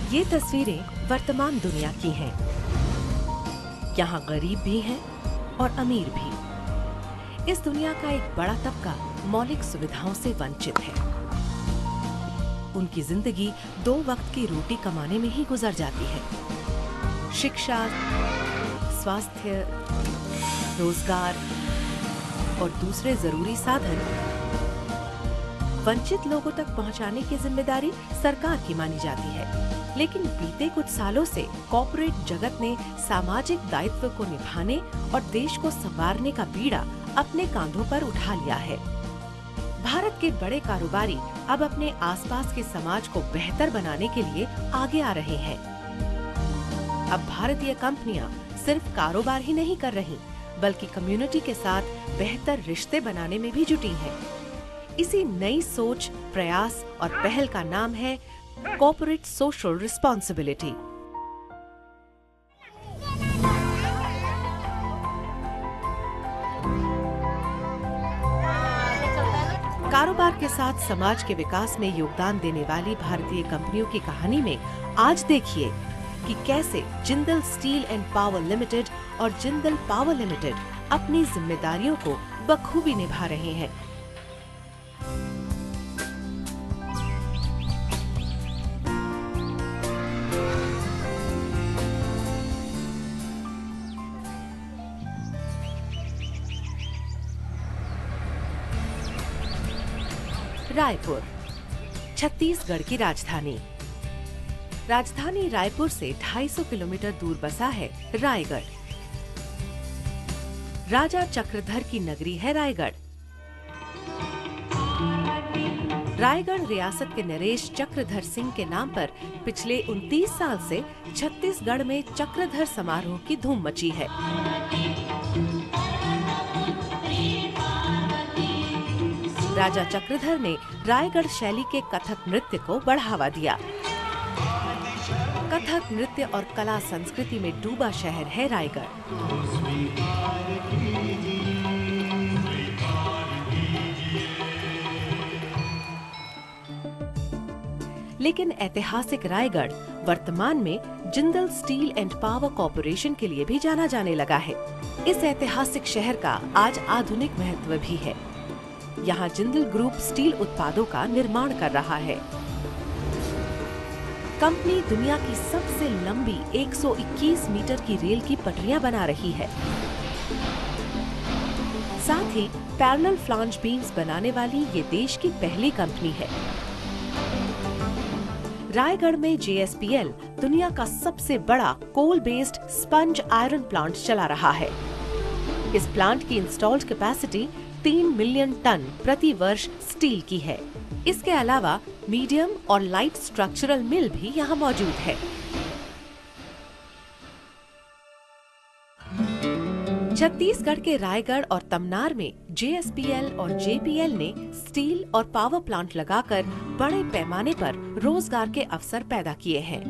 ये तस्वीरें वर्तमान दुनिया की हैं। यहाँ गरीब भी हैं और अमीर भी। इस दुनिया का एक बड़ा तबका मौलिक सुविधाओं से वंचित है। उनकी जिंदगी 2 वक्त की रोटी कमाने में ही गुजर जाती है। शिक्षा, स्वास्थ्य, रोजगार और दूसरे जरूरी साधन वंचित लोगों तक पहुंचाने की जिम्मेदारी सरकार की मानी जाती है। लेकिन बीते कुछ सालों से कॉर्पोरेट जगत ने सामाजिक दायित्व को निभाने और देश को संवारने का बीड़ा अपने कांधों पर उठा लिया है। भारत के बड़े कारोबारी अब अपने आसपास के समाज को बेहतर बनाने के लिए आगे आ रहे हैं। अब भारतीय कंपनियां सिर्फ कारोबार ही नहीं कर रही, बल्कि कम्युनिटी के साथ बेहतर रिश्ते बनाने में भी जुटी हैं। इसी नई सोच, प्रयास और पहल का नाम है कॉर्पोरेट सोशल रिस्पॉन्सिबिलिटी। कारोबार के साथ समाज के विकास में योगदान देने वाली भारतीय कंपनियों की कहानी में आज देखिए कि कैसे Jindal steel and power limited और जिंदल पावर लिमिटेड अपनी जिम्मेदारियों को बखूबी निभा रहे हैं। रायपुर, छत्तीसगढ़ की राजधानी। राजधानी रायपुर से 250 किलोमीटर दूर बसा है रायगढ़। राजा चक्रधर की नगरी है रायगढ़। रायगढ़ रियासत के नरेश चक्रधर सिंह के नाम पर पिछले 29 साल से छत्तीसगढ़ में चक्रधर समारोह की धूम मची है। राजा चक्रधर ने रायगढ़ शैली के कथक नृत्य को बढ़ावा दिया। कथक नृत्य और कला संस्कृति में डूबा शहर है रायगढ़। लेकिन ऐतिहासिक रायगढ़ वर्तमान में Jindal steel and power corporation के लिए भी जाना जाने लगा है। इस ऐतिहासिक शहर का आज आधुनिक महत्व भी है। यहाँ जिंदल ग्रुप स्टील उत्पादों का निर्माण कर रहा है। कंपनी दुनिया की सबसे लंबी 121 मीटर की रेल की पटरियां बना रही है। साथ ही पैरेलल फ्लांज बीम्स बनाने वाली ये देश की पहली कंपनी है। रायगढ़ में JSPL दुनिया का सबसे बड़ा coal based sponge iron plant चला रहा है। इस प्लांट की इंस्टॉल्ड कैपेसिटी 3 मिलियन टन प्रति वर्ष स्टील की है। इसके अलावा मीडियम और लाइट स्ट्रक्चरल मिल भी यहाँ मौजूद है। छत्तीसगढ़ के रायगढ़ और तमनार में JSPL और JPL ने स्टील और पावर प्लांट लगाकर बड़े पैमाने पर रोजगार के अवसर पैदा किए हैं।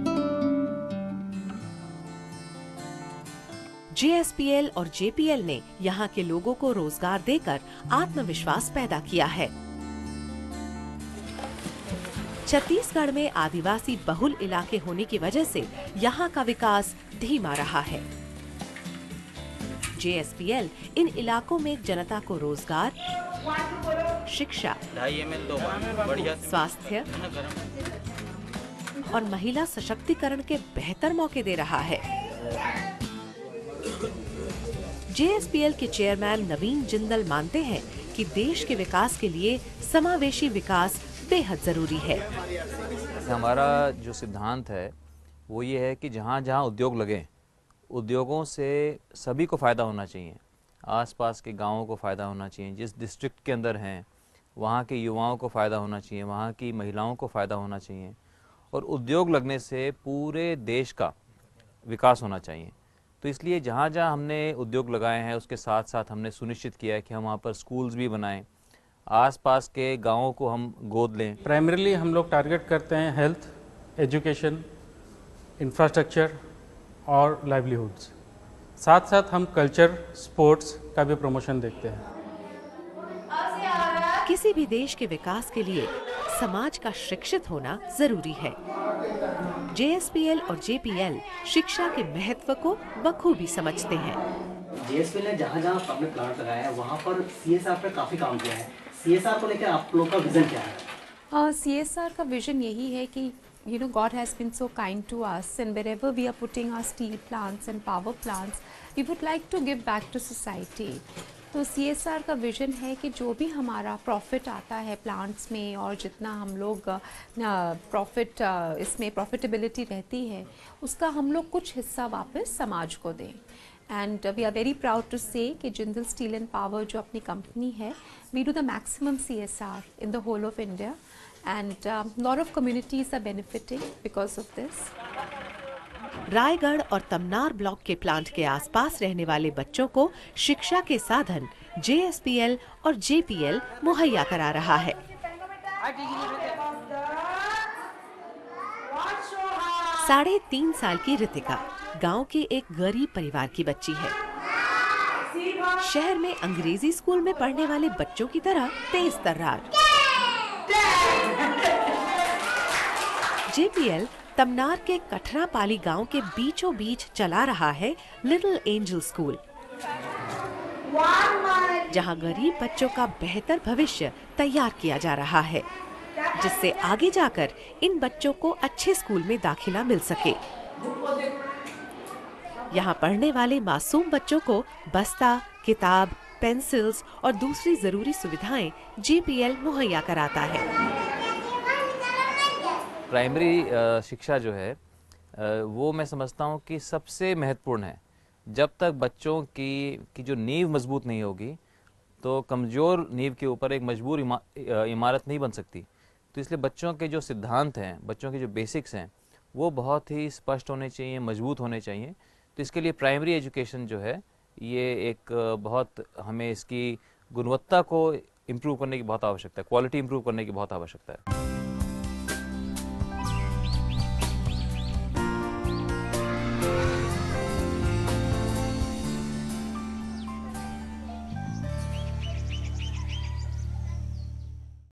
JSPL और JPL ने यहाँ के लोगों को रोजगार देकर आत्मविश्वास पैदा किया है। छत्तीसगढ़ में आदिवासी बहुल इलाके होने की वजह से यहाँ का विकास धीमा रहा है। JSPL इन इलाकों में जनता को रोजगार, शिक्षा, स्वास्थ्य और महिला सशक्तिकरण के बेहतर मौके दे रहा है। JSPL के चेयरमैन नवीन जिंदल मानते हैं कि देश के विकास के लिए समावेशी विकास बेहद जरूरी है। हमारा जो सिद्धांत है वो ये है कि जहाँ जहाँ उद्योग लगे, उद्योगों से सभी को फ़ायदा होना चाहिए। आसपास के गांवों को फ़ायदा होना चाहिए, जिस डिस्ट्रिक्ट के अंदर हैं वहाँ के युवाओं को फ़ायदा होना चाहिए, वहाँ की महिलाओं को फ़ायदा होना चाहिए और उद्योग लगने से पूरे देश का विकास होना चाहिए। तो इसलिए जहाँ जहाँ हमने उद्योग लगाए हैं उसके साथ साथ हमने सुनिश्चित किया है कि हम वहाँ पर स्कूल्स भी बनाएं, आसपास के गांवों को हम गोद लें। प्राइमरीली हम लोग टारगेट करते हैं हेल्थ, एजुकेशन, इंफ्रास्ट्रक्चर और लाइवलीहुड्स। साथ साथ हम कल्चर, स्पोर्ट्स का भी प्रमोशन देखते हैं। किसी भी देश के विकास के लिए समाज का शिक्षित होना जरूरी है। JSPL और JPL शिक्षा के महत्व को बखूबी समझते हैं। JSPL ने जहाँ जहाँ आपने प्लांट लगाया है वहाँ पर CSR पे काफ़ी काम किया है। CSR को लेकर आप लोग का विजन क्या है? CSR का विजन यही है कि God has been so kind to us, and wherever we are putting our steel plants and power plants, we would like to give back to society. तो CSR का विजन है कि जो भी हमारा प्रॉफिट आता है प्लांट्स में और जितना हम लोग प्रॉफिट इसमें प्रॉफिटेबिलिटी रहती है उसका हम लोग कुछ हिस्सा वापस समाज को दें। And we are very proud to say कि जिंदल स्टील एंड पावर जो अपनी कंपनी है, we do the maximum CSR in the whole of India, and lot of communities are benefiting because of this. Raigarh और तमनार ब्लॉक के plant के आसपास रहने वाले बच्चों को शिक्षा के साधन JSPL और JPL मुहैया करा रहा है। 3.5 साल की रितिका गांव के एक गरीब परिवार की बच्ची है। शहर में अंग्रेजी स्कूल में पढ़ने वाले बच्चों की तरह तेज तर्रार। JPL तमनार के कठरापाली गांव के बीचों बीच चला रहा है लिटिल एंजल स्कूल, जहां गरीब बच्चों का बेहतर भविष्य तैयार किया जा रहा है, जिससे आगे जाकर इन बच्चों को अच्छे स्कूल में दाखिला मिल सके। यहां पढ़ने वाले मासूम बच्चों को बस्ता, किताब, पेंसिल्स और दूसरी जरूरी सुविधाएं JPL मुहैया कराता है। प्राइमरी शिक्षा जो है वो मैं समझता हूँ कि सबसे महत्वपूर्ण है। जब तक बच्चों की जो नींव मजबूत नहीं होगी तो कमज़ोर नींव के ऊपर एक मजबूत इमारत नहीं बन सकती। तो इसलिए बच्चों के जो सिद्धांत हैं, बच्चों के जो बेसिक्स हैं, वो बहुत ही स्पष्ट होने चाहिए, मजबूत होने चाहिए। तो इसके लिए प्राइमरी एजुकेशन जो है ये एक बहुत, हमें इसकी गुणवत्ता को इम्प्रूव करने की बहुत आवश्यकता है, क्वालिटी इम्प्रूव करने की बहुत आवश्यकता है।